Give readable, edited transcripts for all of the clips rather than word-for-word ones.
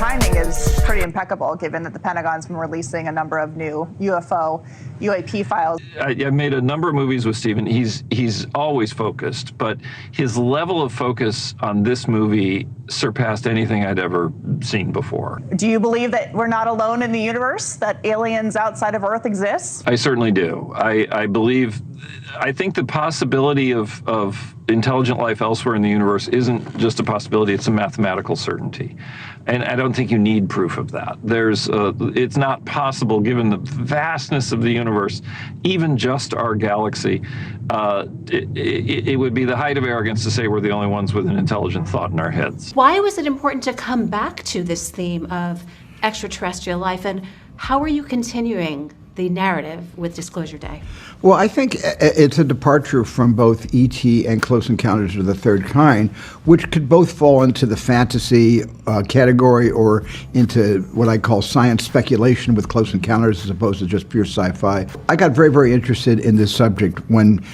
timing is pretty impeccable, given that the Pentagon's been releasing a number of new UAP files. I made a number of movies with Steven. He's always focused, but his level of focus on this movie surpassed anything I'd ever seen before. Do you believe that we're not alone in the universe, that aliens outside of Earth exist? I certainly do. I think the possibility of intelligent life elsewhere in the universe isn't just a possibility, it's a mathematical certainty. And I don't think you need proof of that. It's not possible, given the vastness of the universe, even just our galaxy. It would be the height of arrogance to say we're the only ones with an intelligent thought in our heads. Why was it important to come back to this theme of extraterrestrial life, and how are you continuing the narrative with Disclosure Day? Well, I think it's a departure from both E.T. and Close Encounters of the Third Kind, which could both fall into the fantasy category or into what I call science speculation with Close Encounters as opposed to just pure sci-fi. I got very, very interested in this subject when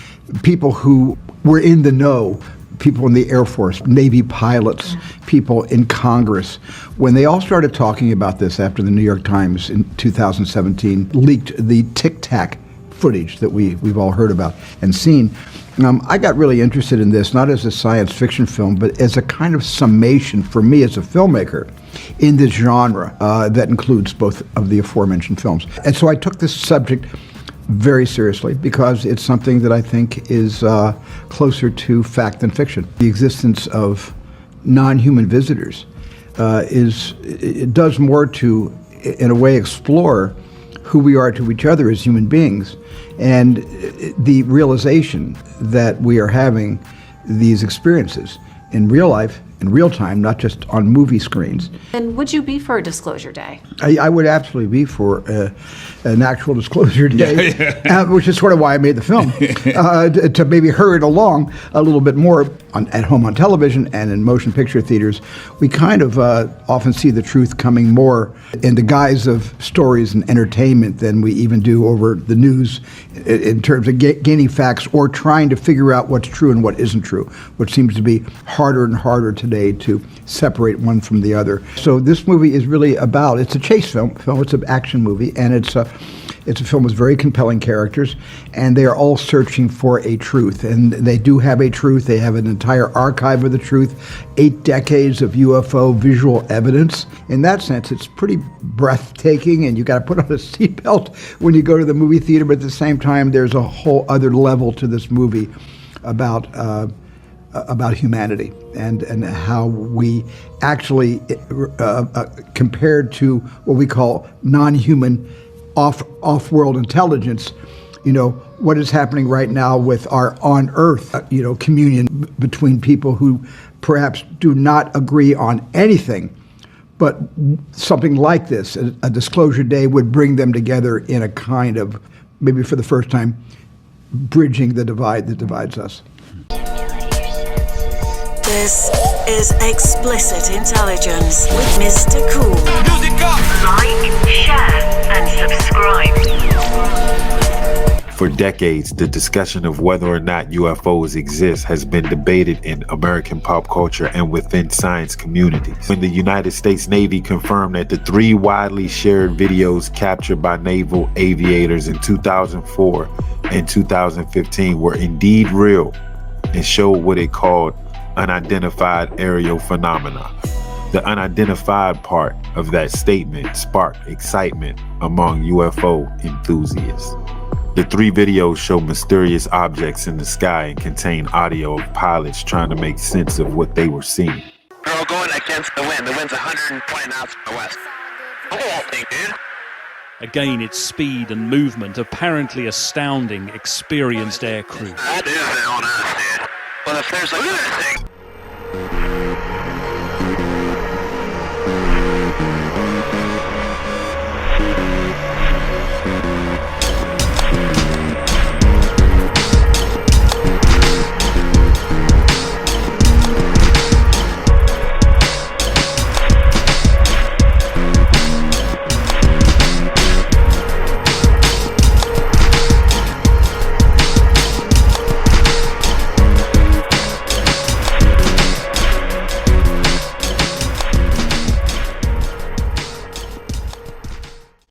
people who were in the know, people in the Air Force, Navy pilots, people in Congress, when they all started talking about this after the New York Times in 2017 leaked the Tic Tac footage that we've all heard about and seen, I got really interested in this, not as a science fiction film, but as a kind of summation for me as a filmmaker in this genre that includes both of the aforementioned films. And so I took this subject very seriously because it's something that I think is closer to fact than fiction. The existence of non-human visitors it does more to, in a way, explore who we are to each other as human beings, and the realization that we are having these experiences in real life, in real time, not just on movie screens. And would you be for a Disclosure Day? I would absolutely be for an actual Disclosure Day, which is sort of why I made the film, to maybe hurry it along a little bit more at home on television and in motion picture theaters. We kind of often see the truth coming more in the guise of stories and entertainment than we even do over the news in terms of gaining facts or trying to figure out what's true and what isn't true, which seems to be harder and harder today to separate one from the other. So this movie is really about, it's a chase film, it's an action movie, and it's a film with very compelling characters, and they are all searching for a truth, and they do have a truth. They have an entire archive of the truth, 8 decades of UFO visual evidence. In that sense, it's pretty breathtaking, and you got to put on a seatbelt when you go to the movie theater, but at the same time, there's a whole other level to this movie about humanity and how we actually, compared to what we call non-human off-world intelligence, what is happening right now with our on-Earth, communion between people who perhaps do not agree on anything, but something like this, a Disclosure Day, would bring them together in a kind of, maybe for the first time, bridging the divide that divides us. This is Explicit Intelligence with Mr. Cool. Music up! Like, share, and subscribe. For decades, the discussion of whether or not UFOs exist has been debated in American pop culture and within science communities. When the United States Navy confirmed that the 3 widely shared videos captured by naval aviators in 2004 and 2015 were indeed real and showed what it called unidentified aerial phenomena. The unidentified part of that statement sparked excitement among UFO enthusiasts. The 3 videos show mysterious objects in the sky and contain audio of pilots trying to make sense of what they were seeing. We're going against the wind. The wind's 120 knots from the west. Look at that thing, dude. Again, its speed and movement apparently astounding experienced air crew. That is on us, dude. Well, if there's a... Look at that thing.